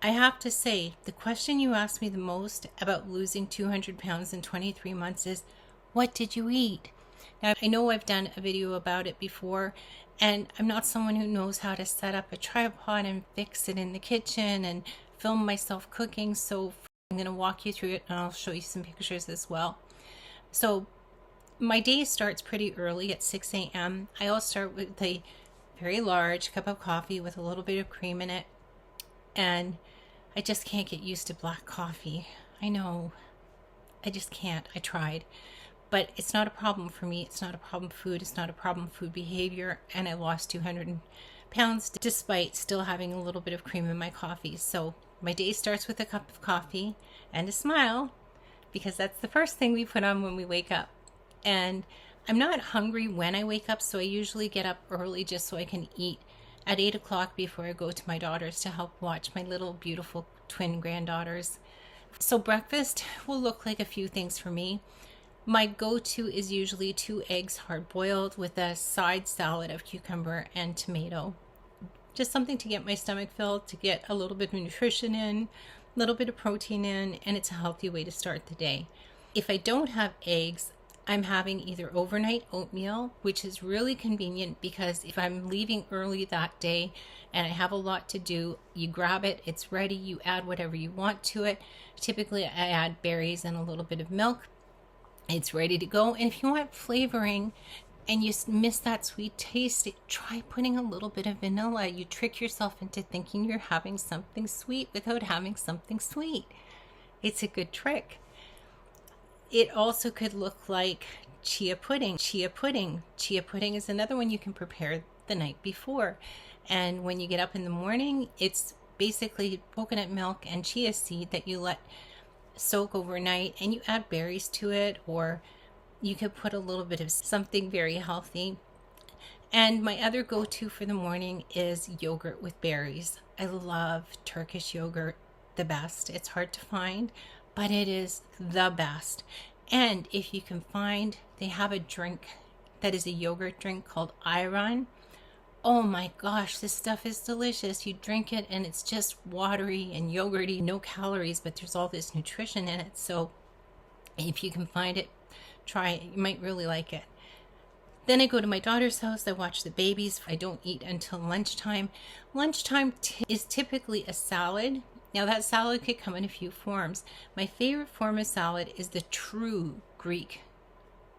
I have to say, the question you asked me the most about losing 200 pounds in 23 months is, what did you eat? Now, I know I've done a video about it before, and I'm not someone who knows how to set up a tripod and fix it in the kitchen and film myself cooking, so I'm going to walk you through it and I'll show you some pictures as well. So my day starts pretty early at 6 a.m. I'll start with a very large cup of coffee with a little bit of cream in it, and I just can't get used to black coffee. I know, I just can't. I tried. But it's not a problem for me. It's not a problem food. It's not a problem food behavior. And I lost 200 pounds despite still having a little bit of cream in my coffee. So my day starts with a cup of coffee and a smile, because that's the first thing we put on when we wake up. And I'm not hungry when I wake up, so I usually get up early just so I can eat at 8 o'clock before I go to my daughter's to help watch my little beautiful twin granddaughters. So breakfast will look like a few things for me. My go-to is usually 2 eggs hard-boiled with a side salad of cucumber and tomato. Just something to get my stomach filled, to get a little bit of nutrition in, a little bit of protein in, and it's a healthy way to start the day. If I don't have eggs, I'm having either overnight oatmeal, which is really convenient because if I'm leaving early that day and I have a lot to do, you grab it, it's ready, you add whatever you want to it. Typically I add berries and a little bit of milk. It's ready to go. And if you want flavoring and you miss that sweet taste, try putting a little bit of vanilla. You trick yourself into thinking you're having something sweet without having something sweet. It's a good trick. It also could look like chia pudding. Chia pudding is another one you can prepare the night before. And when you get up in the morning, it's basically coconut milk and chia seed that you let soak overnight, and you add berries to it, or you could put a little bit of something very healthy. And my other go-to for the morning is yogurt with berries. I love Turkish yogurt the best. It's hard to find, but it is the best. And if you can find, they have a drink that is a yogurt drink called ayran. Oh my gosh, this stuff is delicious. You drink it and it's just watery and yogurty, no calories, but there's all this nutrition in it. So if you can find it, try it. You might really like it. Then I go to my daughter's house. I watch the babies. I don't eat until lunchtime. Lunchtime is typically a salad. Now that salad could come in a few forms. My favorite form of salad is the true Greek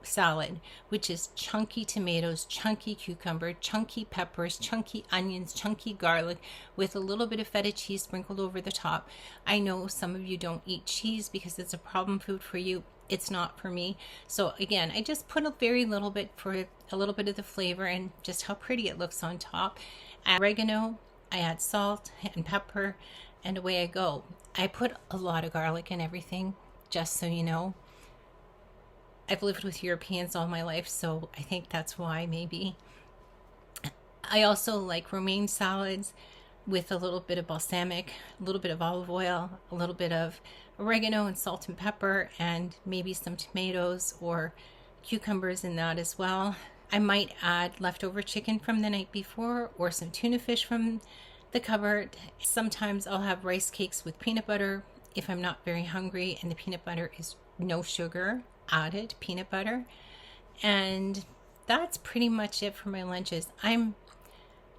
salad, which is chunky tomatoes, chunky cucumber, chunky peppers, chunky onions, chunky garlic, with a little bit of feta cheese sprinkled over the top. I know some of you don't eat cheese because it's a problem food for you. It's not for me. So again, I just put a very little bit for a little bit of the flavor and just how pretty it looks on top. Add oregano, I add salt and pepper, and away I go. I put a lot of garlic in everything, just so you know. I've lived with Europeans all my life, so I think that's why, maybe. I also like romaine salads with a little bit of balsamic, a little bit of olive oil, a little bit of oregano and salt and pepper, and maybe some tomatoes or cucumbers in that as well. I might add leftover chicken from the night before or some tuna fish from the cupboard. Sometimes I'll have rice cakes with peanut butter if I'm not very hungry, and the peanut butter is no sugar added peanut butter. And that's pretty much it for my lunches. I'm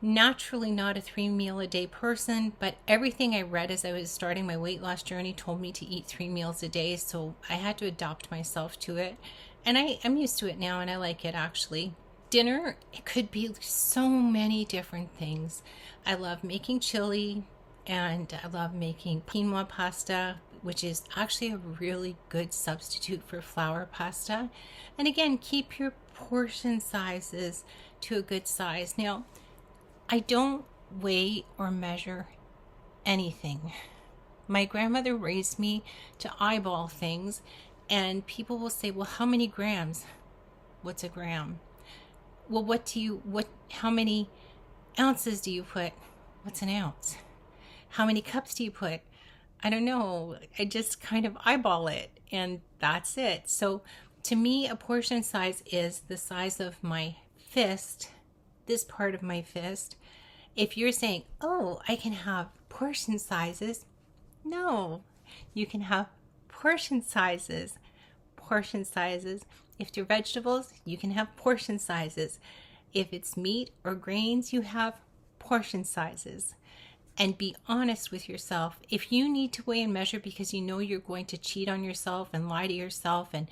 naturally not a 3-meal-a-day person, but everything I read as I was starting my weight loss journey told me to eat 3 meals a day, so I had to adopt myself to it, and I'm used to it now, and I like it actually. Dinner, it could be so many different things. I love making chili, and I love making quinoa pasta, which is actually a really good substitute for flour pasta. And again, keep your portion sizes to a good size. Now, I don't weigh or measure anything. My grandmother raised me to eyeball things, and people will say, well, how many grams? What's a gram? Well, how many ounces do you put? What's an ounce? How many cups do you put? I don't know. I just kind of eyeball it, and that's it. So to me, a portion size is the size of my fist, this part of my fist. If you're saying, oh, I can have portion sizes, No, you can have portion sizes. Portion sizes. If they're vegetables, you can have portion sizes. If it's meat or grains, you have portion sizes. And be honest with yourself. If you need to weigh and measure because you know you're going to cheat on yourself and lie to yourself and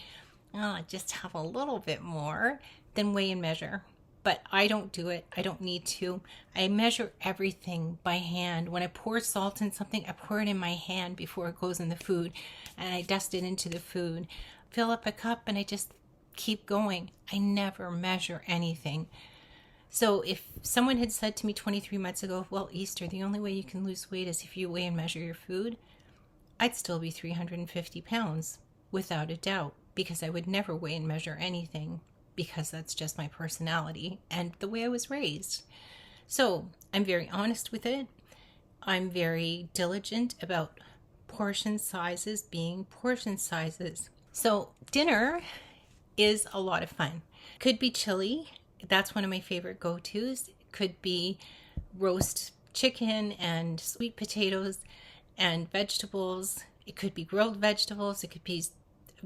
just have a little bit more, then weigh and measure. But I don't do it. I don't need to. I measure everything by hand. When I pour salt in something, I pour it in my hand before it goes in the food, and I dust it into the food. Fill up a cup and I just keep going. I never measure anything. So if someone had said to me 23 months ago, well, Easter, the only way you can lose weight is if you weigh and measure your food, I'd still be 350 pounds without a doubt, because I would never weigh and measure anything, because that's just my personality and the way I was raised. So I'm very honest with it. I'm very diligent about portion sizes being portion sizes. So dinner is a lot of fun. Could be chili. That's one of my favorite go-tos. Could be roast chicken and sweet potatoes and vegetables. It could be grilled vegetables. It could be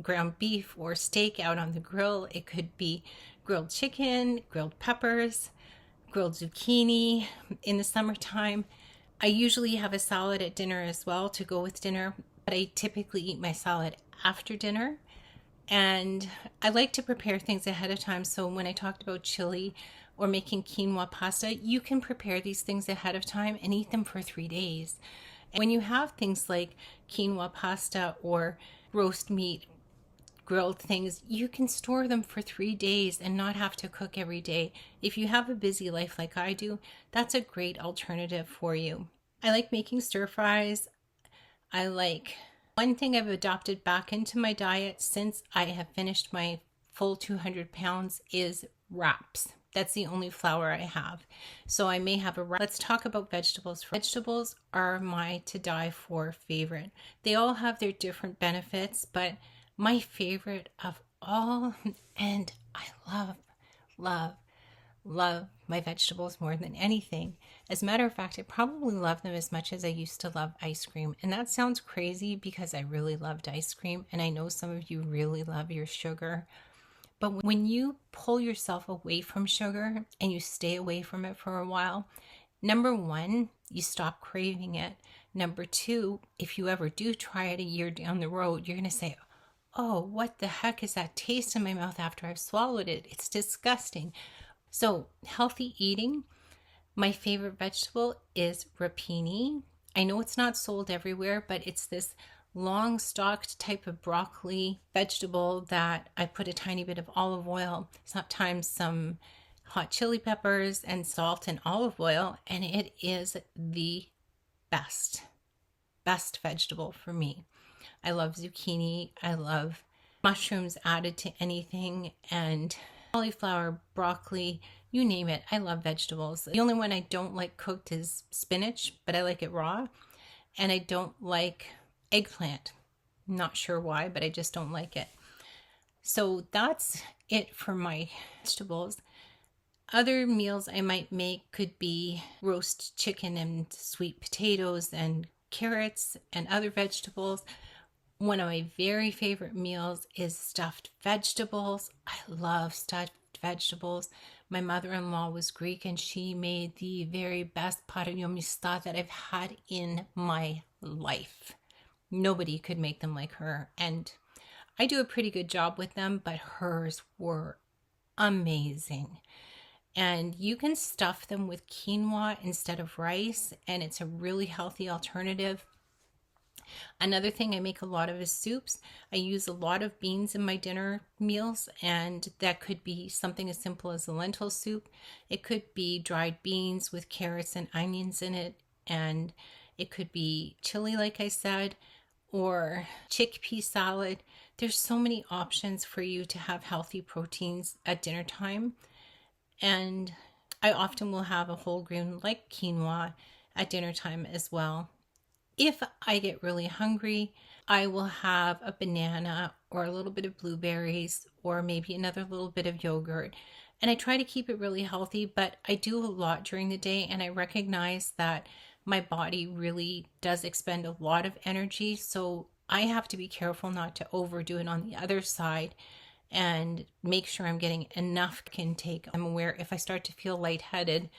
ground beef or steak out on the grill. It could be grilled chicken, grilled peppers, grilled zucchini in the summertime. I usually have a salad at dinner as well to go with dinner, but I typically eat my salad after dinner. And I like to prepare things ahead of time. So when I talked about chili or making quinoa pasta, you can prepare these things ahead of time and eat them for 3 days. And when you have things like quinoa pasta or roast meat, grilled things, you can store them for 3 days and not have to cook every day. If you have a busy life like I do, that's a great alternative for you. I like making stir fries. One thing I've adopted back into my diet since I have finished my full 200 pounds is wraps. That's the only flour I have. So I may have a wrap. Let's talk about vegetables. Vegetables are my to die for favorite. They all have their different benefits, but my favorite of all, and I love my vegetables more than anything. As a matter of fact, I probably love them as much as I used to love ice cream. And that sounds crazy because I really loved ice cream. And I know some of you really love your sugar. But when you pull yourself away from sugar and you stay away from it for a while, number one, you stop craving it. Number two, if you ever do try it a year down the road, you're going to say, oh, what the heck is that taste in my mouth after I've swallowed it? It's disgusting. So healthy eating, my favorite vegetable is rapini. I know it's not sold everywhere, but it's this long stalked type of broccoli vegetable that I put a tiny bit of olive oil, sometimes some hot chili peppers and salt and olive oil, and it is the best vegetable for me. I love zucchini. I love mushrooms added to anything, and cauliflower, broccoli, you name it. I love vegetables. The only one I don't like cooked is spinach, but I like it raw. And I don't like eggplant. Not sure why, but I just don't like it. So that's it for my vegetables. Other meals I might make could be roast chicken and sweet potatoes and carrots and other vegetables. One of my very favorite meals is stuffed vegetables. I love stuffed vegetables. My mother-in-law was Greek and she made the very best pareilloumista that I've had in my life. Nobody could make them like her. And I do a pretty good job with them, but hers were amazing. And you can stuff them with quinoa instead of rice, and it's a really healthy alternative. Another thing I make a lot of is soups. I use a lot of beans in my dinner meals, and that could be something as simple as a lentil soup. It could be dried beans with carrots and onions in it, and it could be chili, like I said, or chickpea salad. There's so many options for you to have healthy proteins at dinner time. And I often will have a whole grain like quinoa at dinner time as well. If I get really hungry, I will have a banana or a little bit of blueberries or maybe another little bit of yogurt. And I try to keep it really healthy, but I do a lot during the day, and I recognize that my body really does expend a lot of energy. So I have to be careful not to overdo it on the other side and make sure I'm getting enough intake. I'm aware if I start to feel lightheaded,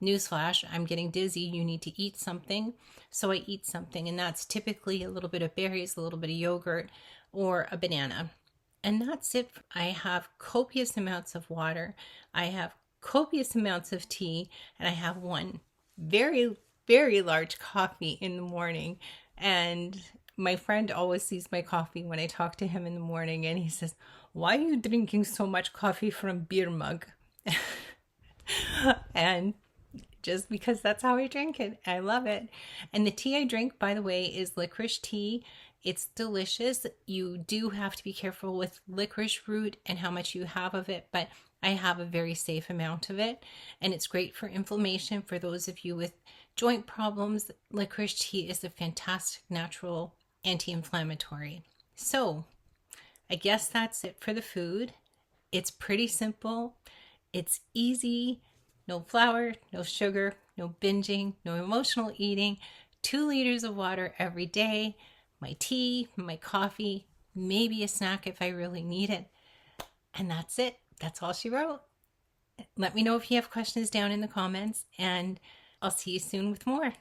newsflash, I'm getting dizzy, you need to eat something. So I eat something, and that's typically a little bit of berries, a little bit of yogurt, or a banana. And that's it. I have copious amounts of water. I have copious amounts of tea, and I have one very, very large coffee in the morning. And my friend always sees my coffee when I talk to him in the morning, and he says, "Why are you drinking so much coffee from a beer mug?" And just because that's how I drink it. I love it. And the tea I drink, by the way, is licorice tea. It's delicious. You do have to be careful with licorice root and how much you have of it, but I have a very safe amount of it. And it's great for inflammation. For those of you with joint problems, licorice tea is a fantastic natural anti-inflammatory. So I guess that's it for the food. It's pretty simple. It's easy. No flour, no sugar, no binging, no emotional eating, 2 liters of water every day, my tea, my coffee, maybe a snack if I really need it. And that's it. That's all she wrote. Let me know if you have questions down in the comments, and I'll see you soon with more.